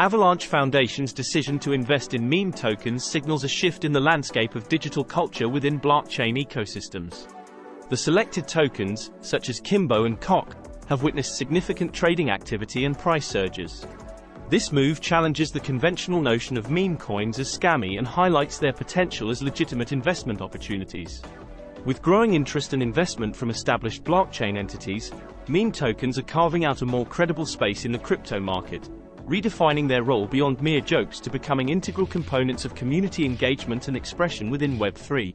Avalanche Foundation's decision to invest in meme tokens signals a shift in the landscape of digital culture within blockchain ecosystems. The selected tokens, such as KIMBO and COQ, have witnessed significant trading activity and price surges. This move challenges the conventional notion of meme coins as scammy and highlights their potential as legitimate investment opportunities. With growing interest and investment from established blockchain entities, meme tokens are carving out a more credible space in the crypto market, redefining their role beyond mere jokes to becoming integral components of community engagement and expression within Web3.